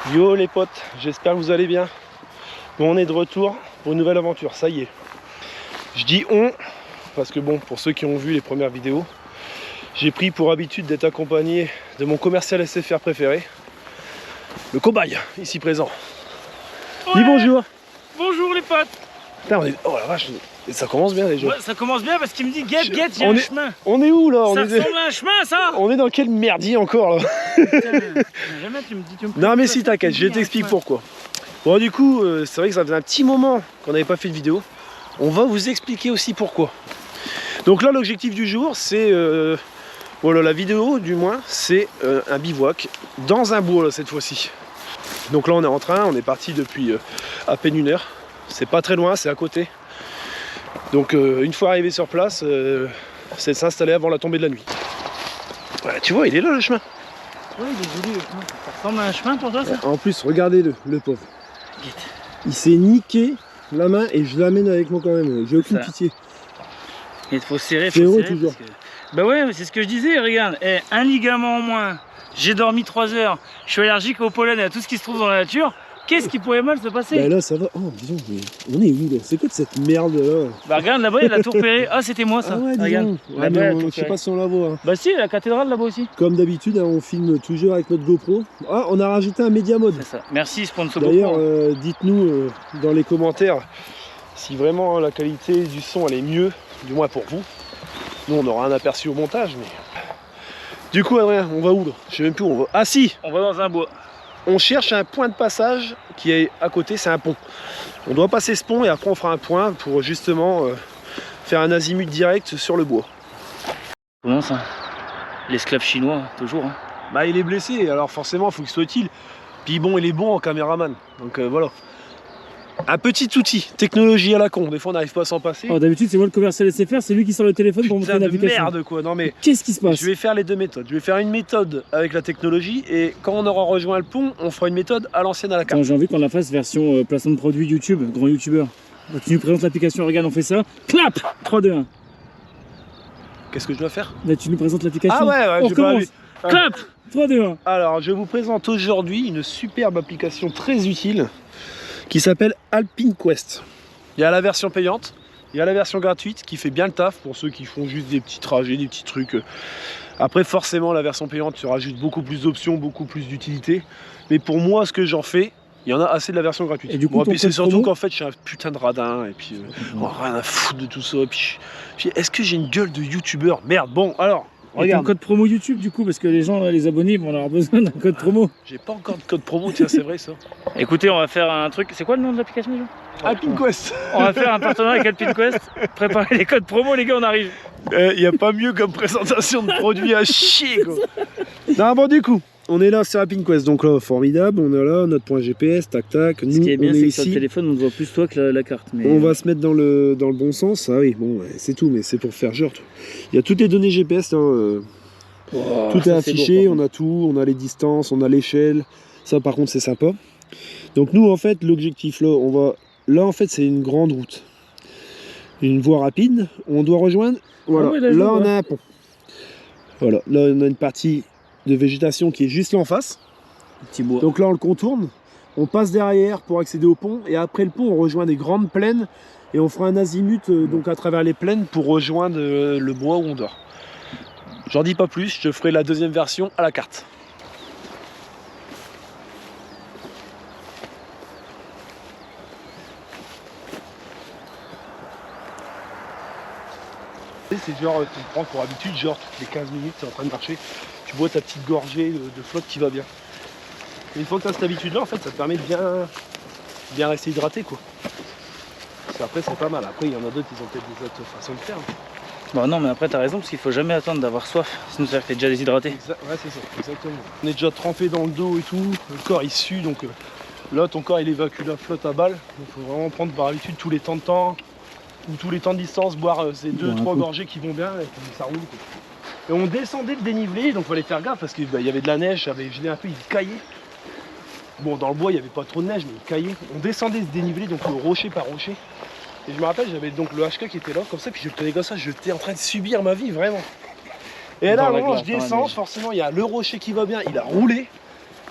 Yo les potes, j'espère que vous allez bien. Bon, on est de retour pour une nouvelle aventure, ça y est. Je dis on, parce que bon, pour ceux qui ont vu les premières vidéos, j'ai pris pour habitude d'être accompagné de mon commercial SFR préféré, le cobaye, ici présent. Ouais. Dis bonjour. Bonjour les potes. Putain, on est... Oh la vache, ça commence bien les gens. Ouais, ça commence bien parce qu'il me dit guette, il y a un chemin. On est où là? Ça ressemble à un chemin ça. On est dans quel merdier encore là? Putain, jamais tu me dis, Non mais si t'inquiète, je t'explique pourquoi. Bon du coup, c'est vrai que ça faisait un petit moment qu'on n'avait pas fait de vidéo. On va vous expliquer aussi pourquoi. Donc là l'objectif du jour c'est... voilà, la vidéo du moins c'est un bivouac dans un bois là, cette fois-ci. Donc là on est en train, on est parti depuis à peine 1 heure. C'est pas très loin, c'est à côté. Donc une fois arrivé sur place, c'est de s'installer avant la tombée de la nuit. Ouais, tu vois, il est là le chemin. Oui, il est joli le chemin. Ça ressemble à un chemin pour toi ça? En plus, regardez-le pauvre. Il s'est niqué la main et je l'amène avec moi quand même. J'ai aucune pitié. Il faut serrer, c'est heureux toujours. Que... Bah ouais, mais c'est ce que je disais, regarde. Un ligament en moins, j'ai dormi 3 heures, je suis allergique au pollen et à tout ce qui se trouve dans la nature. Qu'est-ce qui pourrait mal se passer? Bah là ça va. Oh disons, on est où là? C'est quoi de cette merde là? Bah regarde là-bas il y a la tour Perret. Ah c'était moi ça. Ah ouais, regarde. Ouais, je sais pas si on la voit. Hein. Bah si, la cathédrale là-bas aussi. Comme d'habitude, hein, on filme toujours avec notre GoPro. Ah, on a rajouté un média mode. C'est ça. Merci sponsor. D'ailleurs, dites-nous dans les commentaires si vraiment la qualité du son elle est mieux, du moins pour vous. Nous on aura un aperçu au montage, mais... Du coup Adrien, on va où là? Je sais même plus où on va. Ah si! On va dans un bois. On cherche un point de passage qui est à côté, c'est un pont. On doit passer ce pont et après on fera un point pour justement faire un azimut direct sur le bois. Comment ça? L'esclave chinois, toujours. Hein. Bah il est blessé, alors forcément il faut qu'il soit utile. Puis bon, il est bon en caméraman, donc voilà. Un petit outil, technologie à la con, des fois on n'arrive pas à s'en passer. Oh, d'habitude c'est moi le commercial SFR, c'est lui qui sort le téléphone pour montrer l'application. Merde quoi, non mais... Qu'est-ce qui se passe? Je vais faire les deux méthodes. Je vais faire une méthode avec la technologie et quand on aura rejoint le pont, on fera une méthode à l'ancienne à la carte. J'ai envie qu'on la fasse version placement de produit YouTube, grand youtubeur. Tu nous présentes l'application, regarde on fait ça. Clap 3, 2, 1. Qu'est-ce que je dois faire? Là tu nous présentes l'application. Ah ouais, on recommence. Clap 3, 2, 1. Alors je vous présente aujourd'hui une superbe application très utile qui s'appelle Alpine Quest. Il y a la version payante, il y a la version gratuite qui fait bien le taf pour ceux qui font juste des petits trajets, des petits trucs. Après forcément la version payante tu rajoute beaucoup plus d'options, beaucoup plus d'utilité. Mais pour moi ce que j'en fais, il y en a assez de la version gratuite. Et du coup, bon, puis c'est surtout qu'en fait je suis un putain de radin et puis rien à foutre de tout ça. Puis est-ce que j'ai une gueule de youtubeur? Merde, bon alors. Regarde. Un code promo YouTube du coup, parce que les gens, les abonnés vont avoir besoin d'un code promo. J'ai pas encore de code promo, tiens c'est vrai ça. Écoutez, on va faire un truc, c'est quoi le nom de l'application déjà? Alpine Quest. On va faire un partenariat avec Alpine Quest. Préparez les codes promo les gars, on arrive. Il n'y a pas mieux comme présentation de produit à chier quoi. Non bon du coup, on est là sur Alpine Quest, donc là formidable, on est là, notre point GPS, tac tac. Nous, ce qui est bien on c'est est que ici. sur le téléphone on ne voit plus toi que la carte. Mais... On va se mettre dans le bon sens, ah oui bon c'est tout, mais c'est pour faire genre. Il y a toutes les données GPS, hein, wow, tout est affiché, beau, on a tout, on a les distances, on a l'échelle, ça par contre c'est sympa. Donc nous en fait l'objectif là, là en fait c'est une grande route, une voie rapide, on doit rejoindre, voilà, ah oui, là on a un pont. Voilà, là on a une partie de végétation qui est juste là en face. Petit bois. Donc là on le contourne, on passe derrière pour accéder au pont et après le pont on rejoint des grandes plaines et on fera un azimut donc à travers les plaines pour rejoindre le bois où on dort. J'en dis pas plus, je ferai la deuxième version à la carte. C'est genre, tu prends pour habitude, genre toutes les 15 minutes, tu es en train de marcher, tu bois ta petite gorgée de flotte qui va bien. Et une fois que tu as cette habitude-là, en fait, ça te permet de bien rester hydraté, quoi. Parce qu'après, c'est pas mal. Après, il y en a d'autres, ils ont peut-être des autres façons de faire. Bah non mais après t'as raison parce qu'il faut jamais attendre d'avoir soif, sinon ça fait que t'es déjà déshydraté. Ouais c'est ça, exactement. On est déjà trempé dans le dos et tout, le corps il sue donc là ton corps il évacue la flotte à balle. Donc il faut vraiment prendre par habitude tous les temps de temps ou tous les temps de distance, boire ces 2-3 gorgées qui vont bien et puis ça roule quoi. Et on descendait le dénivelé donc il fallait faire gaffe parce qu'il y avait de la neige, j'avais gelé un peu, il caillait. Bon dans le bois il n'y avait pas trop de neige mais il caillait. On descendait ce dénivelé donc rocher par rocher. Et je me rappelle, j'avais donc le HK qui était là, comme ça, puis je le tenais comme ça, j'étais en train de subir ma vie, vraiment. Et là, à un moment, je descends, forcément, il y a le rocher qui va bien, il a roulé.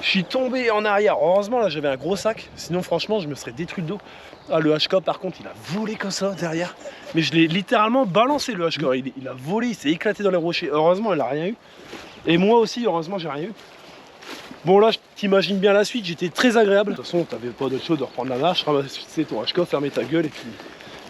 Je suis tombé en arrière. Heureusement, là, j'avais un gros sac. Sinon, franchement, je me serais détruit le dos. Ah, le HK, par contre, il a volé comme ça derrière. Mais je l'ai littéralement balancé, le HK. Il a volé, il s'est éclaté dans les rochers. Heureusement, il a rien eu. Et moi aussi, heureusement, j'ai rien eu. Bon, là, t'imagines bien la suite. J'étais très agréable. De toute façon, t'avais pas d'autre chose de reprendre la marche, ramasser ton HK, fermer ta gueule et puis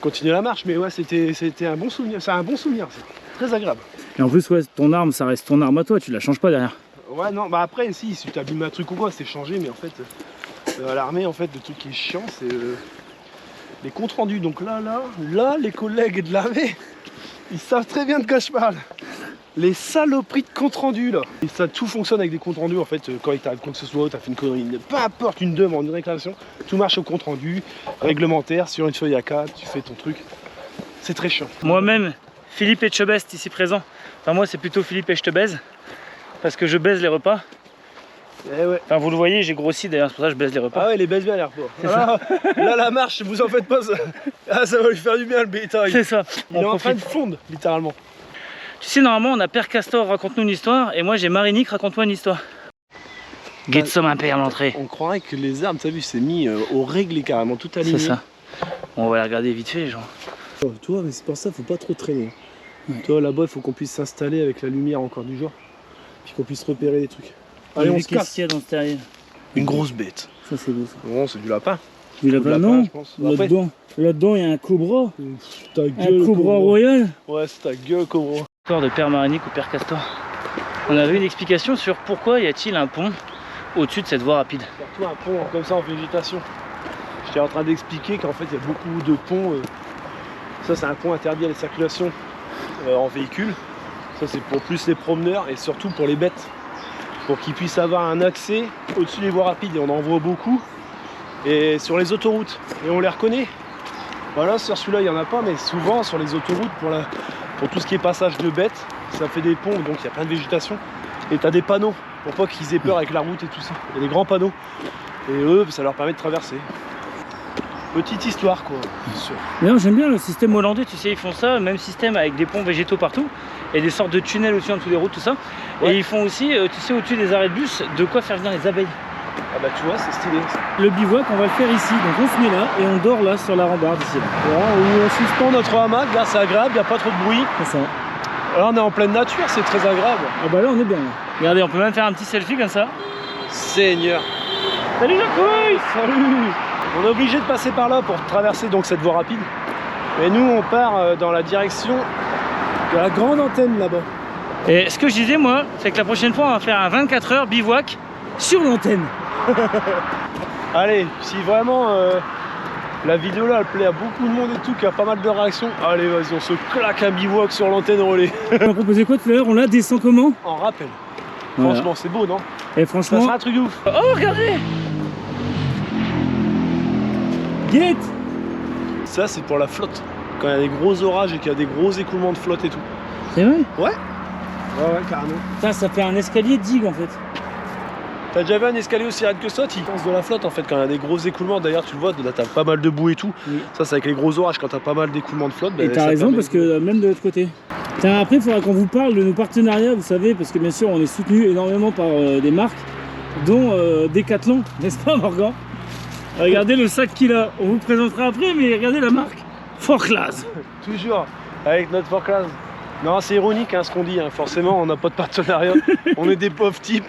continuer la marche. Mais ouais, c'était un bon souvenir. C'est un bon souvenir, c'est très agréable. Et en plus, ouais, ton arme, ça reste ton arme à toi, tu la changes pas derrière. Ouais, non, bah après, si tu abîmes un truc ou quoi, c'est changé, mais en fait, à l'armée, en fait, le truc qui est chiant, c'est les comptes rendus. Donc là, les collègues de l'armée, ils savent très bien de quoi je parle. Les saloperies de comptes rendus, là. Et ça, tout fonctionne avec des comptes rendus, en fait, quand il t'arrive quoi que ce soit, t'as fait une connerie, peu importe, une demande, une réclamation, tout marche au compte rendu, réglementaire, sur une feuille A4, tu fais ton truc. C'est très chiant. Moi-même, Philippe Etchebest ici présent. Enfin, moi, c'est plutôt Philippe et je te baise. Parce que je baise les repas. Eh ouais. Enfin, vous le voyez, j'ai grossi d'ailleurs, c'est pour ça que je baise les repas. Ah ouais, les baisse bien les repas. Là, la marche, vous en faites pas, ça va lui faire du bien le bétail. C'est ça. Il est en train de fondre, littéralement. Tu sais, normalement, on a Père Castor, raconte-nous une histoire, et moi j'ai Marinique, raconte-moi une histoire. Guet somme impair l'entrée. On croirait que les armes, t'as vu, c'est mis au réglé carrément, tout aligné. C'est ça. Bon, on va la regarder vite fait, les gens. Oh, tu vois, mais c'est pour ça, faut pas trop traîner. Ouais. Tu vois, là-bas, il faut qu'on puisse s'installer avec la lumière encore du jour. Puis qu'on puisse repérer les trucs. Allez, on se casse. Qu'est-ce qu'il y a dans ce terrier? Une grosse bête. Ça, c'est beau ça. Non, c'est du lapin. Du lapin, non. Là-dedans, il y a un cobra. Ta Un gueule, cobra royal. Ouais, c'est ta gueule, cobra. Histoire de Père Marinique ou Père Castor. On avait une explication sur pourquoi y a-t-il un pont au-dessus de cette voie rapide. Surtout un pont comme ça en végétation. J'étais en train d'expliquer qu'en fait, il y a beaucoup de ponts. Ça, c'est un pont interdit à la circulation en véhicule. Ça, c'est pour plus les promeneurs et surtout pour les bêtes. Pour qu'ils puissent avoir un accès au-dessus des voies rapides. Et on en voit beaucoup. Et sur les autoroutes. Et on les reconnaît. Voilà, sur celui-là, il n'y en a pas. Mais souvent, sur les autoroutes, pour tout ce qui est passage de bêtes, ça fait des ponts. Donc, il y a plein de végétation. Et tu as des panneaux. Pour pas qu'ils aient peur avec la route et tout ça. Il y a des grands panneaux. Et eux, ça leur permet de traverser. Petite histoire, quoi. Non, j'aime bien le système. Système hollandais, tu sais, ils font ça, même système avec des ponts végétaux partout et des sortes de tunnels aussi en dessous des routes, tout ça. Ouais. Et ils font aussi, tu sais, au-dessus des arrêts de bus, de quoi faire venir les abeilles. Ah bah tu vois, c'est stylé. Le bivouac, on va le faire ici. Donc on se met là et on dort là sur la rambarde ici. Voilà, où on suspend notre hamac, là c'est agréable, il n'y a pas trop de bruit. C'est ça. Là on est en pleine nature, c'est très agréable. Ah bah là on est bien. Là. Regardez, on peut même faire un petit selfie comme ça. Seigneur. Salut Jacouille. Salut. On est obligé de passer par là pour traverser donc cette voie rapide. Et nous on part dans la direction de la grande antenne là-bas. Et ce que je disais moi, c'est que la prochaine fois on va faire un 24 heures bivouac sur l'antenne. Allez, si vraiment la vidéo là elle plaît à beaucoup de monde et tout, qu'il y a pas mal de réactions, allez vas-y on se claque un bivouac sur l'antenne relais. On a proposé quoi tout à l'heure? On la descend comment? En rappel. Voilà. Franchement c'est beau non? Et franchement, ça sera un truc de ouf. Oh regardez. Guette. Ça c'est pour la flotte. Quand il y a des gros orages et qu'il y a des gros écoulements de flotte et tout. C'est vrai? Ouais. Ouais carrément. Ça fait un escalier de digue en fait. T'as déjà vu un escalier aussi raide que ça? Tu penses de la flotte en fait quand il y a des gros écoulements. D'ailleurs tu le vois, là t'as pas mal de boue et tout. Oui. Ça c'est avec les gros orages quand t'as pas mal d'écoulements de flotte. Et t'as raison parce que même de l'autre côté. Tiens, après il faudra qu'on vous parle de nos partenariats, vous savez, parce que bien sûr on est soutenu énormément par des marques, dont Decathlon, n'est-ce pas Morgan? Regardez le sac qu'il a, on vous présentera après, mais regardez la marque, Forclaz. Toujours avec notre Forclaz. Non, c'est ironique hein, ce qu'on dit, hein. Forcément on n'a pas de partenariat, on est des pauvres types.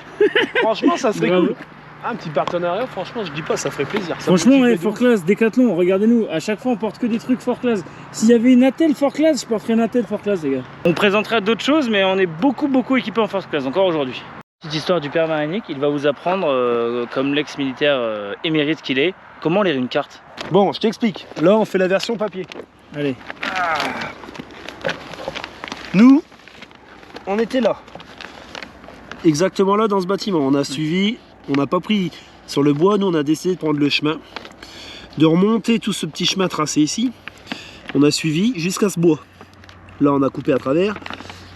Franchement ça serait cool. Un petit partenariat, franchement je dis pas, ça ferait plaisir. Ça franchement ouais, Forclaz, Decathlon, regardez-nous, à chaque fois on porte que des trucs Forclaz. S'il y avait une attelle Forclaz, je porterais une attelle Forclaz les gars. On présentera d'autres choses, mais on est beaucoup équipé en Forclaz, encore aujourd'hui. Petite histoire du Père Marinique, il va vous apprendre, comme l'ex-militaire émérite qu'il est, comment lire une carte. Bon, je t'explique. Là, on fait la version papier. Allez. Ah. Nous, on était là. Exactement là dans ce bâtiment. On a suivi, on n'a pas pris sur le bois, nous on a décidé de prendre le chemin, de remonter tout ce petit chemin tracé ici. On a suivi jusqu'à ce bois. Là, on a coupé à travers.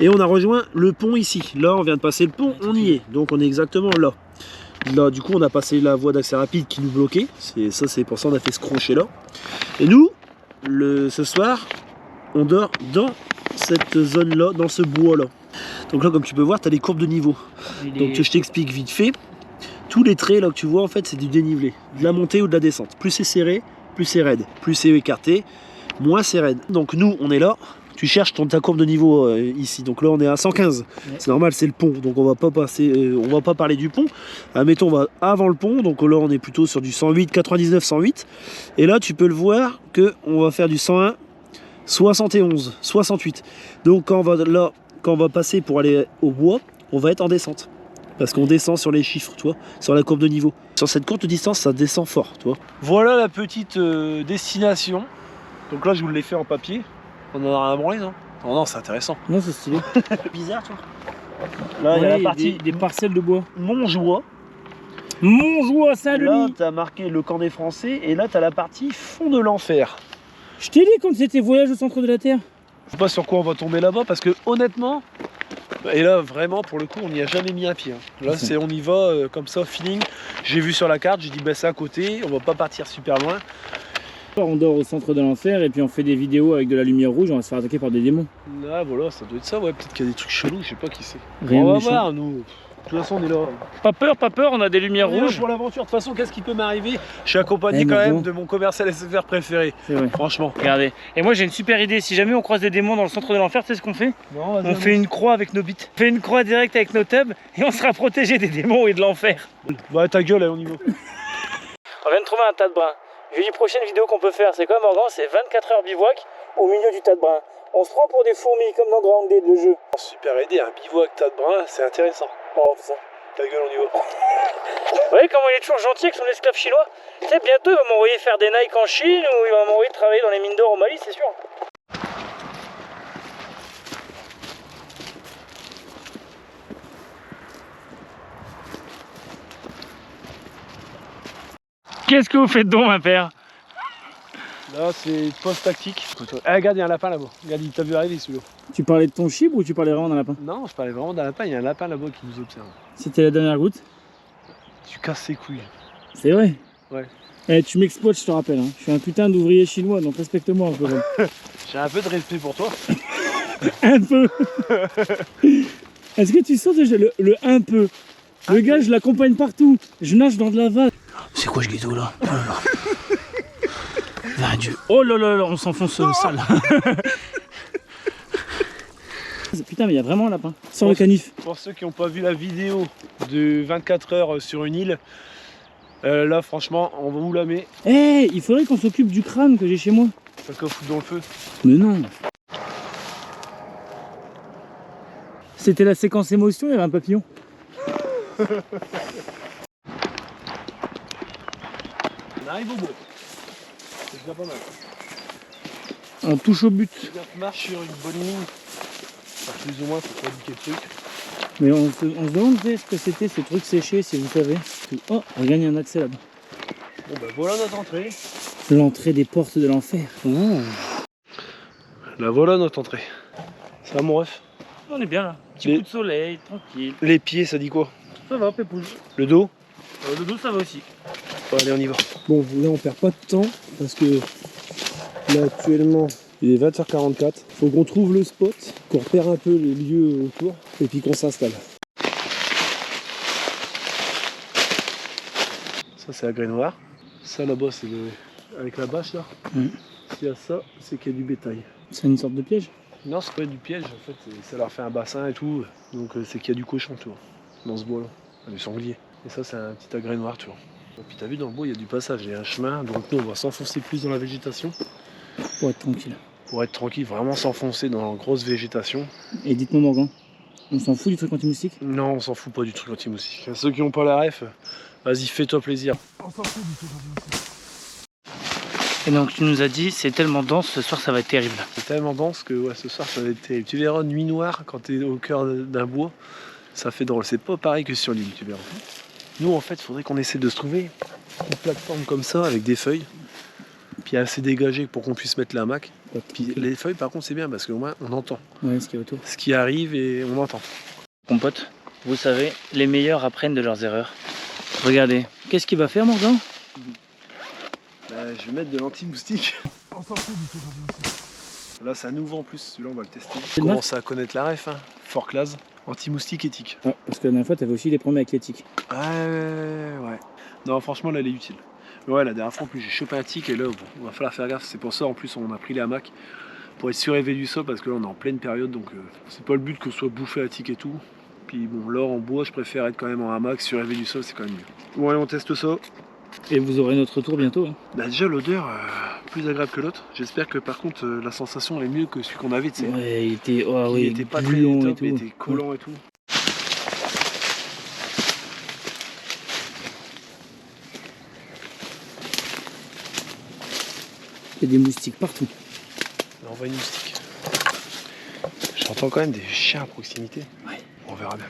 Et on a rejoint le pont ici. Là, on vient de passer le pont, on y est. Donc, on est exactement là. Là, du coup, on a passé la voie d'accès rapide qui nous bloquait. C'est pour ça qu'on a fait ce crochet là. Et nous, ce soir, on dort dans cette zone-là, dans ce bois-là. Donc là, comme tu peux voir, tu as les courbes de niveau. Donc, je t'explique vite fait. Tous les traits là que tu vois en fait c'est du dénivelé, de la montée ou de la descente. Plus c'est serré, plus c'est raide. Plus c'est écarté, moins c'est raide. Donc nous on est là, tu cherches ta courbe de niveau ici. Donc là on est à 115. Ouais. C'est normal, c'est le pont. Donc on va pas passer, on va pas parler du pont. Admettons on va avant le pont. Donc là on est plutôt sur du 108, 99, 108. Et là tu peux le voir que on va faire du 101, 71, 68. Donc quand on va passer pour aller au bois, on va être en descente. Parce qu'on descend sur les chiffres, tu vois, sur la courbe de niveau. Sur cette courte distance, ça descend fort, tu vois. Voilà la petite destination. Donc là, je vous l'ai fait en papier. On en aura un branlé, non? Non, c'est intéressant. Non, c'est stylé. Bizarre, tu vois. Là, il y a la partie des parcelles de bois. Montjoie. Montjoie, Saint-Denis. Là, t'as marqué le camp des Français. Et là, t'as la partie fond de l'enfer. Je t'ai dit quand c'était voyage au centre de la Terre. Je sais pas sur quoi on va tomber là-bas parce que honnêtement, et là vraiment pour le coup on n'y a jamais mis un pied. Hein. Là c'est on y va comme ça, feeling. J'ai vu sur la carte, j'ai dit bah c'est à côté, on va pas partir super loin. On dort au centre de l'enfer et puis on fait des vidéos avec de la lumière rouge, on va se faire attaquer par des démons. Là voilà, ça doit être ça, ouais, peut-être qu'il y a des trucs chelous, je sais pas qui c'est. Rien on va méchant. voir nous. De toute façon on est là. Pas peur, on a des lumières rouges. Pour l'aventure, de toute façon qu'est-ce qui peut m'arriver? Je suis accompagné quand même de mon commercial SFR préféré. C'est vrai. Franchement. Regardez. Et moi j'ai une super idée, si jamais on croise des démons dans le centre de l'enfer, tu sais ce qu'on fait? Non, on fait une croix avec nos bites. On fait une croix directe avec nos tubs et on sera protégé des démons et de l'enfer. Bah ta gueule, allez on y va. On vient de trouver un tas de brins. Jeudi prochaine vidéo qu'on peut faire, c'est quoi Morgan? C'est 24 heures bivouac au milieu du tas de brins. On se prend pour des fourmis comme dans Grounded le jeu. Super idée, un bivouac tas de brins, c'est intéressant. Oh, ça. Ta gueule, on y va. Vous voyez comment il est toujours gentil avec son esclave chinois? Tu sais, bientôt il va m'envoyer faire des Nike en Chine ou il va m'envoyer travailler dans les mines d'or au Mali, c'est sûr. Qu'est-ce que vous faites donc, ma père? Là, c'est post-tactique. Ah, regarde, il y a un lapin là-bas. Regarde, il t'a vu arriver celui-là. Tu parlais de ton chibre ou tu parlais vraiment d'un lapin? Non, je parlais vraiment d'un lapin. Il y a un lapin là-bas qui nous observe. C'était la dernière goutte? Tu casses ses couilles. C'est vrai? Ouais. Eh, tu m'exploites, je te rappelle. Hein. Je suis un putain d'ouvrier chinois, donc respecte-moi un peu. J'ai un peu de respect pour toi. Un peu. Est-ce que tu sens déjà le un peu? Le gars, je l'accompagne partout. Je nage dans de la vase. C'est quoi ce ghetto là? Ah, Dieu. Oh là là là, on s'enfonce dans le sale. Putain, mais il y a vraiment un lapin. Sans le canif. Pour ceux qui n'ont pas vu la vidéo de 24 heures sur une île, là franchement, on va vous la mettre. Eh, il faudrait qu'on s'occupe du crâne que j'ai chez moi. T'as qu'à foutre dans le feu. Mais non. C'était la séquence émotion, il y avait un papillon. On arrive au bout. C'est déjà pas mal. On touche au but. On marche sur une bonne ligne. Enfin, plus ou moins, faut pas indiquer le truc. Mais on se demande ce que c'était ces trucs séchés, si vous savez. Oh, regarde, il y a un accès là-bas. Bon bah voilà notre entrée. L'entrée des portes de l'enfer. Là voilà notre entrée. Ça va mon ref? On est bien là. Petit coup de soleil, tranquille. Les pieds, ça dit quoi? Ça va, pépouze. Le dos? Le dos, ça va aussi. Bon, allez, on y va. Bon, là on perd pas de temps parce que là actuellement il est 20h44. Faut qu'on trouve le spot, qu'on repère un peu les lieux autour et puis qu'on s'installe. Ça c'est la grès noire. Ça là-bas c'est le... avec la bâche là. S'il y a ça, c'est qu'il y a du bétail. C'est une sorte de piège. Non, c'est pas du piège en fait, ça leur fait un bassin et tout. Donc c'est qu'il y a du cochon tu vois, dans ce bois là, du sanglier. Et ça c'est un petit agrès noir tu vois. Et puis t'as vu dans le bois il y a du passage, il y a un chemin, donc nous on va s'enfoncer plus dans la végétation. Pour être tranquille. Pour être tranquille, vraiment s'enfoncer dans la grosse végétation. Et dites-moi Morgan, on s'en fout du truc anti-moustique? Non, on s'en fout pas du truc anti-moustique. Ceux qui n'ont pas la ref, vas-y fais-toi plaisir. On s'en fout du truc anti-moustique. Et donc tu nous as dit, c'est tellement dense, ce soir ça va être terrible. C'est tellement dense que ouais, ce soir ça va être terrible. Tu verras nuit noire quand tu es au cœur d'un bois, ça fait drôle. C'est pas pareil que sur l'île, tu verras. Nous en fait, il faudrait qu'on essaie de se trouver une plateforme comme ça avec des feuilles, puis assez dégagée pour qu'on puisse mettre la hamac. Puis les feuilles par contre c'est bien parce qu'au moins on entend Ouais, ce qu'il y a autour. ce qui arrive et on entend. Compote, vous savez, les meilleurs apprennent de leurs erreurs. Regardez, qu'est-ce qu'il va faire Morgan? Je vais mettre de l'anti-moustique. On s'en fout du truc anti-moustique. Là c'est un nouveau en plus, celui-là on va le tester. C'est On commence à connaître la ref, hein. Fort classe, anti-moustique éthique. Ouais, parce que la dernière fois, t'avais aussi des problèmes avec l'éthique. Ouais, Non, franchement, là, elle est utile. Mais ouais, la dernière fois, en plus, j'ai chopé un tic et là, bon, on va falloir faire gaffe. C'est pour ça, en plus, on a pris les hamacs pour être surélevé du sol parce que là, on est en pleine période, donc c'est pas le but que ce soit bouffé à tic et tout. Puis bon, là, en bois, je préfère être quand même en hamac, surélevé du sol, c'est quand même mieux. Bon, allez, on teste ça. Et vous aurez notre retour bientôt. Hein. Bah, déjà, l'odeur, plus agréable que l'autre. J'espère que par contre, la sensation elle est mieux que celui qu'on avait, tu sais. Ouais, il était, Il était pas très gluant top, et tout. il était collant et tout. Il y a des moustiques partout. Là, on voit une moustique. J'entends quand même des chiens à proximité. Ouais. On verra bien.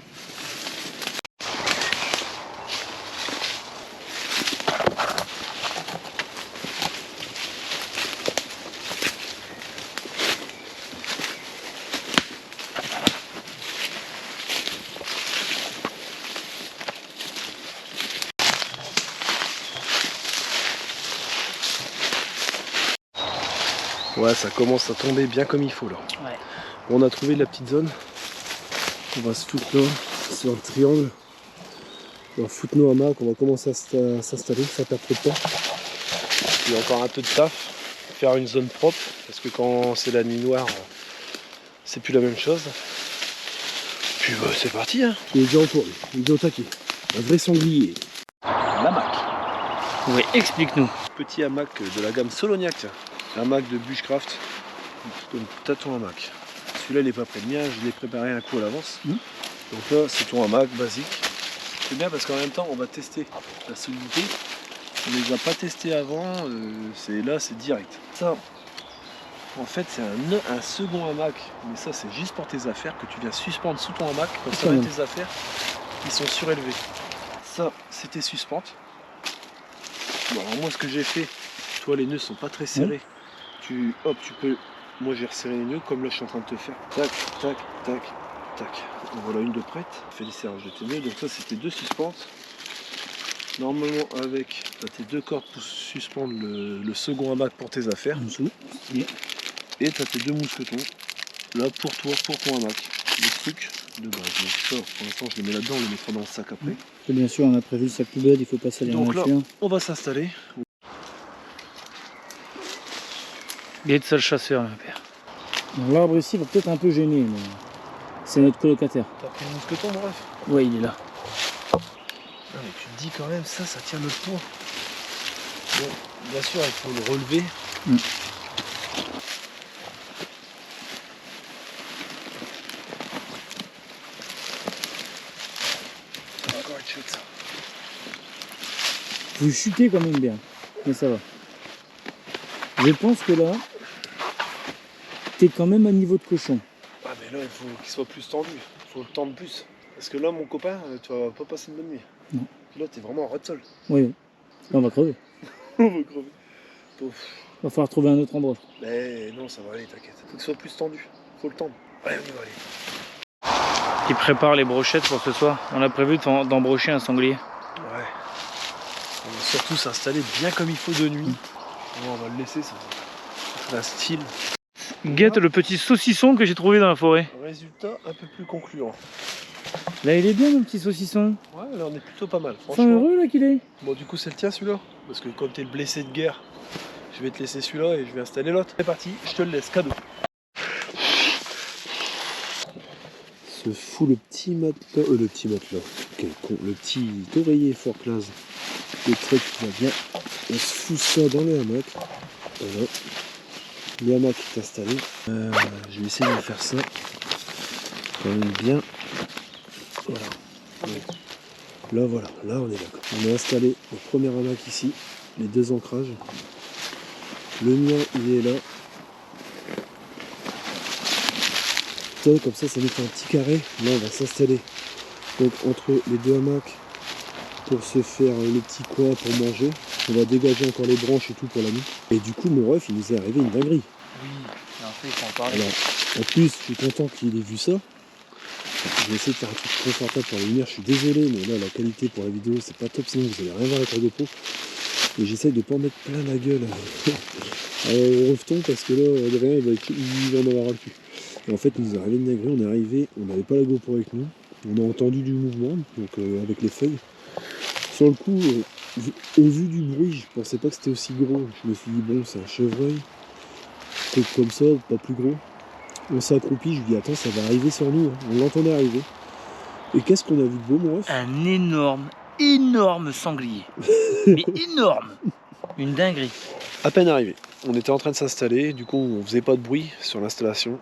Ouais, ça commence à tomber bien comme il faut là. Ouais. Bon, on a trouvé la petite zone. On va se foutre là, sur le triangle. On va foutre nos hamacs, on va commencer à s'installer, ça perd trop de temps. Il y a encore un peu de taf, faire une zone propre, parce que quand c'est la nuit noire, c'est plus la même chose. Puis bah, c'est parti hein. Il est déjà en cours, il est déjà au taquet. Un vrai sanglier. L'hamac. Oui, explique-nous. Petit hamac de la gamme Soloniac, tiens. Hamac de Bushcraft. Donc t'as ton hamac. Celui-là il est pas près de mien, je l'ai préparé un coup à l'avance. Donc là c'est ton hamac basique. C'est bien parce qu'en même temps on va tester la solidité. On ne les a pas testés avant, c'est direct. Ça, en fait c'est un second hamac, mais ça c'est juste pour tes affaires que tu viens suspendre sous ton hamac, comme ça tes affaires qui sont surélevées. Ça c'est tes suspentes. Bon, alors moi ce que j'ai fait, toi les nœuds sont pas très serrés. Tu peux. Moi j'ai resserré les nœuds comme là je suis en train de te faire. Tac, tac, tac, tac. En voilà une de prête. Fais les serrages de tes nœuds. Donc ça c'était deux suspentes. Normalement avec tes deux cordes pour suspendre le second hamac pour tes affaires. En dessous. Et tu as tes deux mousquetons. Là pour toi, pour ton hamac. Le truc de base. Donc ça pour l'instant je le mets là-dedans, on le mettra dans le sac après. Et bien sûr, on a prévu le sac poubelle, il faut pas salir en Donc là, nature. on va s'installer. Il est de seul chasseur, mon père. Donc, l'arbre ici va peut-être un peu gêner, mais c'est notre colocataire. T'as pris le mousqueton mon ref? Ouais, il est là. Non, mais tu te dis quand même, ça tient le poids. Bon, bien sûr, il faut le relever. Encore une chute, ça. Vous chutez quand même bien, mais ça va. Je pense que là, t'es quand même à niveau de cochon. Ah, mais là, il faut qu'il soit plus tendu. Il faut le tendre plus. Parce que là, mon copain, tu vas pas passer une bonne nuit. Non. Là, t'es vraiment en ras de sol. Oui, oui. Là, on va crever. On va crever. Pauvre. Va falloir trouver un autre endroit. Mais non, ça va aller, t'inquiète. Faut qu'il soit plus tendu. Faut le tendre. Allez, on y va aller. Il prépare les brochettes pour ce soir. On a prévu d'embrocher un sanglier. Ouais. On va surtout s'installer bien comme il faut de nuit. Bon, on va le laisser, ça fait un style. Guette le petit saucisson que j'ai trouvé dans la forêt. Résultat un peu plus concluant. Là, il est bien, mon petit saucisson. Ouais, là on est plutôt pas mal, 100 franchement. heureux, là, qu'il est. Bon, du coup, c'est le tien celui-là. Parce que comme t'es le blessé de guerre, je vais te laisser celui-là et je vais installer l'autre. C'est parti, je te le laisse, cadeau. Se fout le petit matelas. Le petit matelas. Quel con. Le petit oreiller fort classe. Le truc qui va bien. On se fout ça dans le hamac. Voilà. Le hamac est installé. Je vais essayer de faire ça. Quand même bien. Voilà. Ouais. Là voilà, là on est d'accord. On a installé le premier hamac ici, les deux ancrages. Le mien il est là. Ça, comme ça nous fait un petit carré. Là on va s'installer donc entre les deux hamacs pour se faire le petit coin pour manger. On va dégager encore les branches et tout pour la nuit. Et du coup mon ref il nous est arrivé une dinguerie. Oui, en fait, il faut en parler. Alors, en plus je suis content qu'il ait vu ça. Je vais essayer de faire un truc confortable pour la lumière, je suis désolé mais là la qualité pour la vidéo c'est pas top sinon vous allez rien voir avec la GoPro. Et j'essaye de pas en mettre plein la gueule au reveton parce que là Adrien il va en avoir le cul. Et en fait il nous est arrivé une dinguerie, on est arrivé, on n'avait pas la GoPro avec nous, on a entendu du mouvement donc avec les feuilles. Sur le coup Au vu du bruit, je pensais pas que c'était aussi gros. Je me suis dit, bon, c'est un chevreuil. Truc comme ça, pas plus gros. On s'est accroupi, je lui dis, attends, ça va arriver sur nous. Hein. On l'entendait arriver. Et qu'est-ce qu'on a vu de beau, mon ref? Un énorme sanglier. Mais énorme. Une dinguerie. À peine arrivé. On était en train de s'installer, du coup on faisait pas de bruit sur l'installation.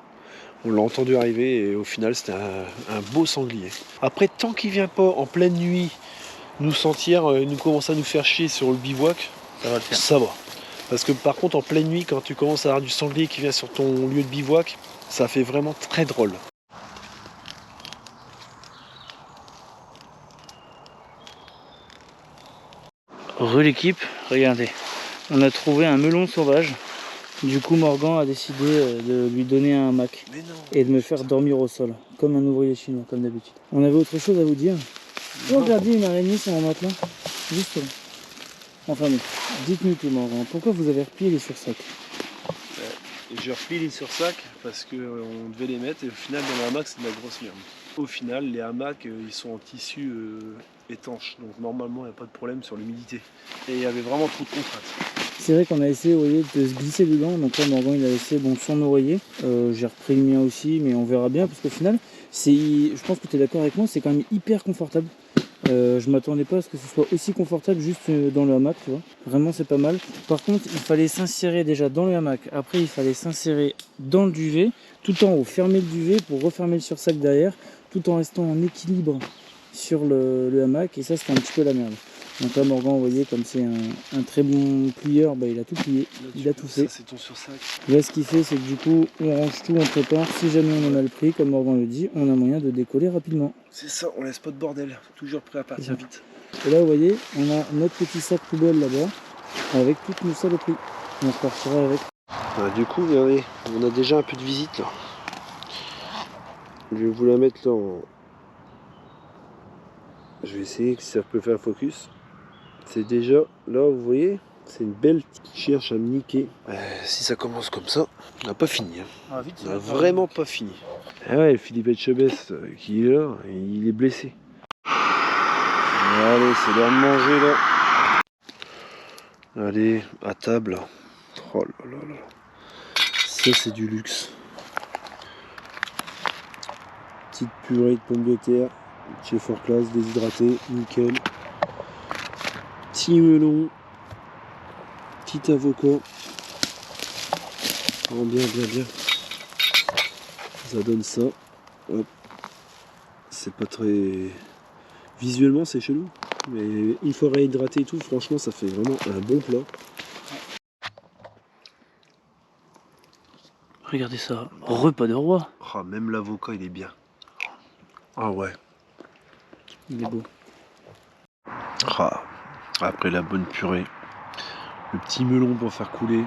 On l'a entendu arriver et au final c'était un beau sanglier. Après, tant qu'il vient pas en pleine nuit nous sentir, nous commencer à nous faire chier sur le bivouac, Ça va le faire. ça va. Parce que par contre en pleine nuit, quand tu commences à avoir du sanglier qui vient sur ton lieu de bivouac, ça fait vraiment très drôle. Rue l'équipe, regardez. On a trouvé un melon sauvage. Du coup, Morgan a décidé de lui donner un hamac Mais non. et de me faire dormir au sol, comme un ouvrier chinois, comme d'habitude. On avait autre chose à vous dire. Oh, regardez une araignée sur mon matelas. Juste là. Enfin, mais dites-nous tout, Morgan. Pourquoi vous avez replié les sursacs? J'ai repris les sursacs parce qu'on devait les mettre et au final dans le hamac c'est de la grosse merde. Au final les hamacs ils sont en tissu étanche, donc normalement il n'y a pas de problème sur l'humidité. Et il y avait vraiment trop de contraintes. C'est vrai qu'on a essayé, vous voyez, de se glisser dedans. Donc là, Morgan, il a laissé son oreiller. J'ai repris le mien aussi, mais on verra bien parce qu'au final, je pense que tu es d'accord avec moi, c'est quand même hyper confortable. Je m'attendais pas à ce que ce soit aussi confortable juste dans le hamac, tu vois. Vraiment, c'est pas mal. Par contre, il fallait s'insérer déjà dans le hamac. Après, il fallait s'insérer dans le duvet, tout en haut, fermer le duvet pour refermer le sursac derrière, tout en restant en équilibre sur le hamac. Et ça, c'était un petit peu la merde. Donc là, Morgan, vous voyez, comme c'est un très bon plieur, bah, il a tout plié, il a tout fait. Ça c'est ton sursac. Là, ce qu'il fait, c'est que du coup, on range tout, on prépare. Si jamais on en a le prix, comme Morgan le dit, on a moyen de décoller rapidement. C'est ça, on laisse pas de bordel, toujours prêt à partir vite. Et là, vous voyez, on a notre petit sac poubelle là-bas, avec toutes nos saloperies. On repartira avec. Du coup, regardez, on a déjà un peu de visite là. Je vais vous la mettre là en... Je vais essayer si ça peut faire focus. C'est déjà, là vous voyez, c'est une belle qui cherche à me niquer. Si ça commence comme ça, on n'a pas fini. Hein. Ah, vite, On n'a vraiment pas fini. Ah ouais, Philippe Etchebest qui est là, il est blessé. Allez, c'est l'heure de manger là. Allez, à table. Oh là là là. Ça c'est du luxe. Petite purée de pommes de terre, chez Fort Class, déshydraté, nickel. Petit melon, petit avocat. Oh, bien. Ça donne ça. Hop. C'est pas très... Visuellement c'est chelou, mais une fois réhydraté et tout, franchement ça fait vraiment un bon plat. Regardez ça, repas de roi. Oh, même l'avocat il est bien. Ah ouais. Il est beau. Ah. Après la bonne purée, le petit melon pour faire couler.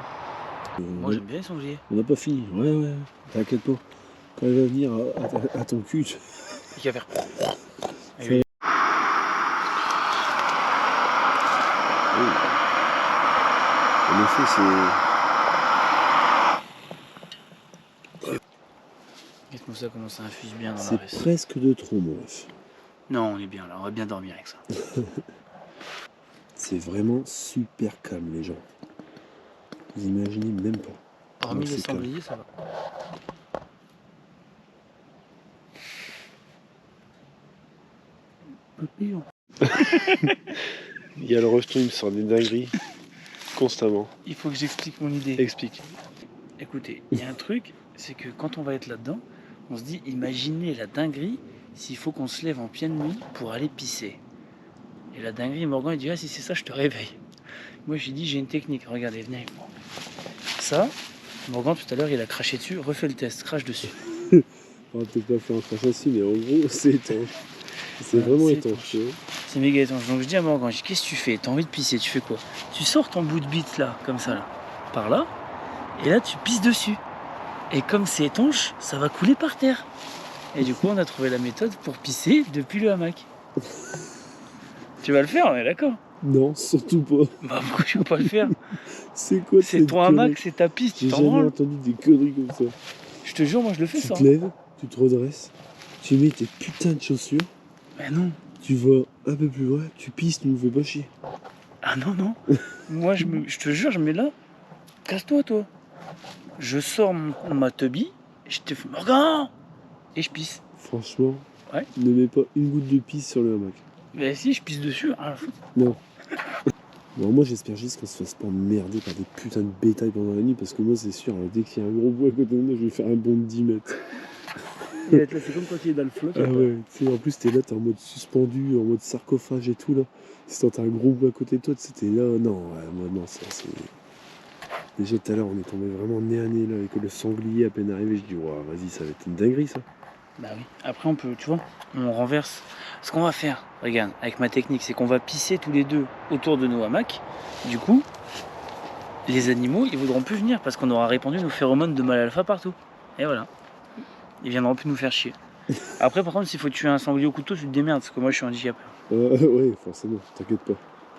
Moi j'aime bien les sangliers. On n'a pas fini, ouais, t'inquiète pas. Quand il va venir à ton cul, Il y a faire. En effet, Regarde-moi ça, comment ça infuse bien dans la c'est res. presque de trop, mon ref. Non, on est bien là, on va bien dormir avec ça. C'est vraiment super calme, les gens. Vous imaginez même pas. Hormis Ouais, les c'est calme. sangliers, ça va. Papillon. il y a le resto, il me sort des dingueries constamment. Il faut que j'explique mon idée. Explique. Écoutez, il y a un truc, c'est que quand on va être là-dedans, on se dit, imaginez la dinguerie s'il faut qu'on se lève en pleine nuit pour aller pisser. Et la dinguerie, Morgan, il dit, ah si c'est ça, je te réveille. Moi, j'ai dit, j'ai une technique, regardez, venez avec moi. Ça, Morgan, tout à l'heure, il a craché dessus, refait le test, crache dessus. On va peut-être pas faire un crachat dessus, mais en gros, c'est étanche. C'est vraiment c'est étanche. Tu vois. C'est méga étanche. Donc je dis à Morgan, je dis, qu'est-ce que tu fais? T'as envie de pisser, tu fais quoi? Tu sors ton bout de bite là, comme ça, là, par là, et là, tu pisses dessus. Et comme c'est étanche, ça va couler par terre. Et du coup, on a trouvé la méthode pour pisser depuis le hamac. Tu vas le faire, on est d'accord? Non, surtout pas. Bah pourquoi tu veux pas le faire? C'est quoi C'est cette ton hamac, connerie? c'est ta piste, tu J'ai t'en jamais branles. entendu des conneries comme ça. Je te jure, moi je le fais Tu ça. te lèves, tu te redresses, tu mets tes putains de chaussures, Mais non. tu vas un peu plus loin, tu pisses, tu nous fais pas chier. Ah non, non. Moi, je te jure, je me mets là. Casse-toi, toi. Je sors ma teubie, je te fais Morgan et je pisse. Franchement, Ouais. ne mets pas une goutte de pisse sur le hamac. Mais si, je pisse dessus. Ah, Non. Bon, moi j'espère juste qu'on se fasse pas emmerder par des putains de bétail pendant la nuit parce que moi c'est sûr, dès qu'il y a un gros bois à côté de moi, je vais faire un bond de 10 mètres. C'est comme quand il est dans le flot. Ah ouais, tu sais, en plus t'es là, t'es en mode suspendu, en mode sarcophage et tout là. Si t'as un gros bois à côté de toi, c'était là, non, ouais, moi non, ça c'est. Déjà tout à l'heure on est tombé vraiment nez à nez là avec le sanglier à peine arrivé, je dis waouh vas-y ça va être une dinguerie ça. bah oui. Après, on peut, tu vois, on renverse. Ce qu'on va faire, regarde, avec ma technique, c'est qu'on va pisser tous les deux autour de nos hamacs. Du coup, les animaux, ils voudront plus venir parce qu'on aura répandu nos phéromones de mâle alpha partout. Et voilà. Ils viendront plus nous faire chier. Après, par contre, s'il faut tuer un sanglier au couteau, tu te démerdes parce que moi je suis handicapé. Ouais, forcément, t'inquiète pas.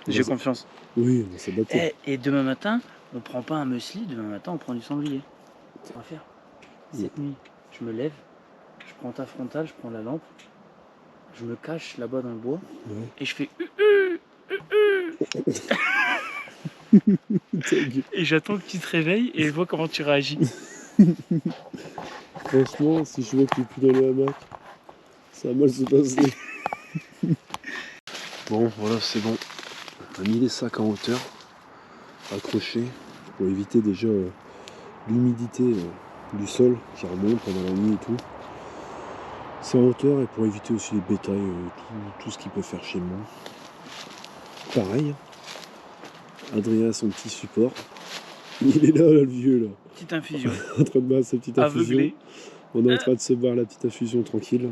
J'ai Dans- confiance. Oui, on s'est battu. Et demain matin, on prend pas un muesli, demain matin, on prend du sanglier. Ça va faire. Cette nuit, je me lève, je prends ta frontale, je prends la lampe, je me cache là-bas dans le bois Ouais. et je fais Ta gueule. et j'attends que tu te réveilles et je vois comment tu réagis. Franchement, si je vois que t'es plus dans le hamac, ça va mal se passer. Bon, voilà, c'est bon. On a mis les sacs en hauteur, accrochés, pour éviter déjà l'humidité du sol qui remonte pendant la nuit et tout. C'est en hauteur et pour éviter aussi les bétails, tout ce qu'il peut faire chez moi. Pareil, Adrien a son petit support. Il est là, le vieux, là, Petite infusion. en train de boire sa petite infusion. Aveuglé. On est en train de se boire la petite infusion tranquille.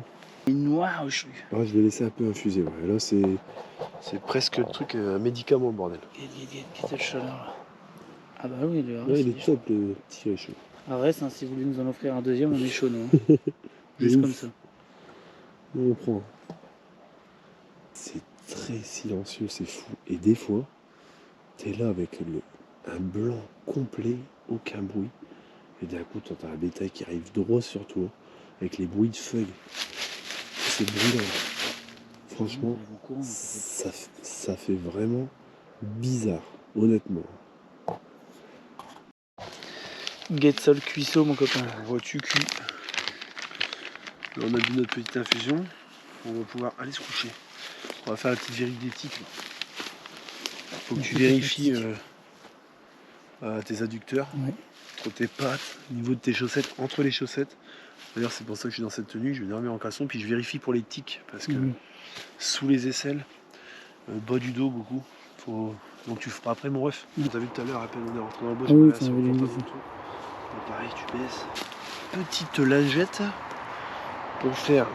Il noir au chou. Ah, je vais laisser un peu infuser. Ouais. Là, c'est presque le truc, un médicament, le bordel. Qui te chaleur là. Ah bah oui, le Ouais, il est top, le petit réchaud. Arrête, hein, si vous voulez nous en offrir un deuxième, on est chaud, nous. Hein. Juste ouf. comme ça. On prend. C'est très silencieux, c'est fou. Et des fois, t'es là avec un blanc complet, aucun bruit. Et d'un coup, t'entends un bétail qui arrive droit sur toi, avec les bruits de feuilles. C'est brûlant. Franchement, ça fait vraiment bizarre, honnêtement. Guetzol cuisseau, mon copain. Vois-tu cuit. Là, on a bu notre petite infusion. On va pouvoir aller se coucher. On va faire la petite vérité d'éthique. Faut que tu vérifies tes adducteurs, Ouais. entre tes pattes, au niveau de tes chaussettes, entre les chaussettes. D'ailleurs, c'est pour ça que je suis dans cette tenue. Je vais dormir en caleçon, puis je vérifie pour les tiques, parce que sous les aisselles, bas du dos beaucoup. Donc tu feras après mon ref. T'as vu tout à l'heure, à peine on est rentré dans le bois, Ah oui, sur ça le avait pantalon l'air et tout. Donc pareil, tu baisses. Petite lingette pour faire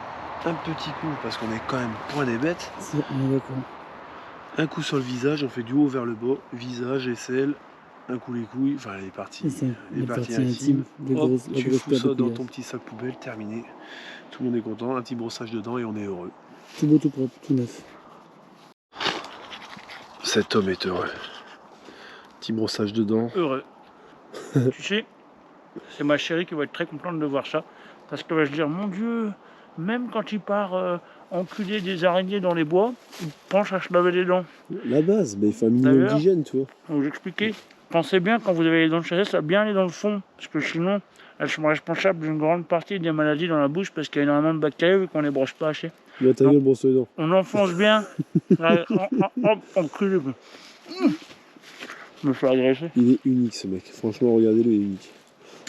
un petit coup, parce qu'on est quand même point des bêtes. On est d'accord. Un coup sur le visage, on fait du haut vers le bas, visage, aisselle, un coup les couilles, enfin les parties, C'est ça, les les parties parties intimes. intimes, Hop, la tu grosse fous paire ça de dans couillasse. ton petit sac poubelle, terminé. Tout le monde est content, un petit brossage dedans et on est heureux. Tout beau, tout propre, tout neuf. Cet homme est heureux. Petit brossage dedans. Heureux. Tu sais, c'est ma chérie qui va être très contente de voir ça. Parce qu'elle va se dire, mon Dieu, même quand il part enculer des araignées dans les bois, il penche à se laver les dents. La base, mais il faut un minimum D'ailleurs, d'hygiène, tu vois. Donc j'expliquais, pensez bien quand vous avez les dents de sagesse à bien aller dans le fond. Parce que sinon, elles sont responsables d'une grande partie des maladies dans la bouche parce qu'il y a énormément de bactéries et qu'on ne les broche pas assez. Là, ta Non. gueule, brosse les dents. On enfonce bien. Enculé. Je me fais agresser. Il est unique, ce mec. Franchement, regardez-le, il est unique.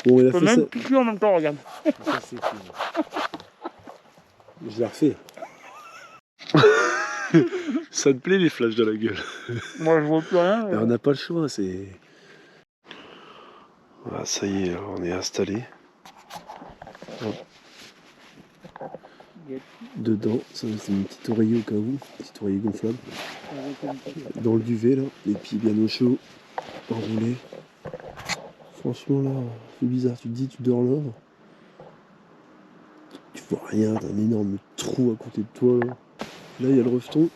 Bon, il Je a peux fait ça. même piquer en même temps, regarde. Ça, c'est cool. Je l'ai refait. Ça te plaît les flashs de la gueule? Moi je vois plus rien. Mais on n'a pas le choix, c'est. Voilà, ça y est, on est installé. Dedans, ça c'est mon petit oreiller au cas où, petit oreiller gonflable. Dans le duvet là, les pieds bien au chaud, enroulés. Franchement là, c'est bizarre, tu te dis tu dors là. Tu vois rien, t'as un énorme trou à côté de toi là. Là il y a le refton,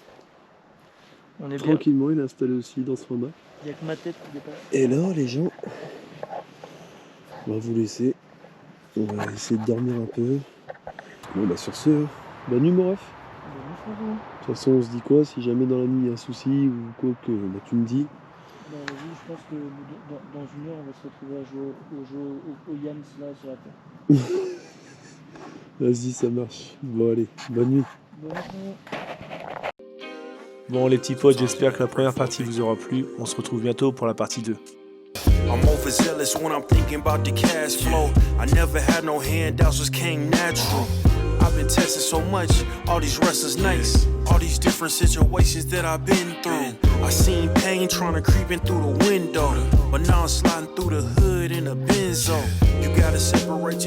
On est bien. tranquillement il est installé aussi dans ce format. Il n'y a que ma tête qui dépasse. Et là les gens, on va vous laisser. On va essayer de dormir un peu. Bon bah sur ce, bonne nuit mon ref. toute façon, on se dit quoi si jamais dans la nuit il y a un souci ou quoi que bah, tu me dis. Bah, vas-y, je pense que dans une heure, on va se retrouver à jouer au Yams là sur la terre. Vas-y, ça marche. Bon, allez, bonne nuit. Bonne nuit. Bon les petits potes, j'espère que la première partie vous aura plu. On se retrouve bientôt pour la partie 2. I'm overzealous when I'm thinking about the cash flow. I never had no handouts, just came natural. I've been tested so much, all these restless nights, all these different situations that I've been through. I seen pain trying to creep in through the window, but now I'm sliding through the hood in a Benzo. You gotta separate your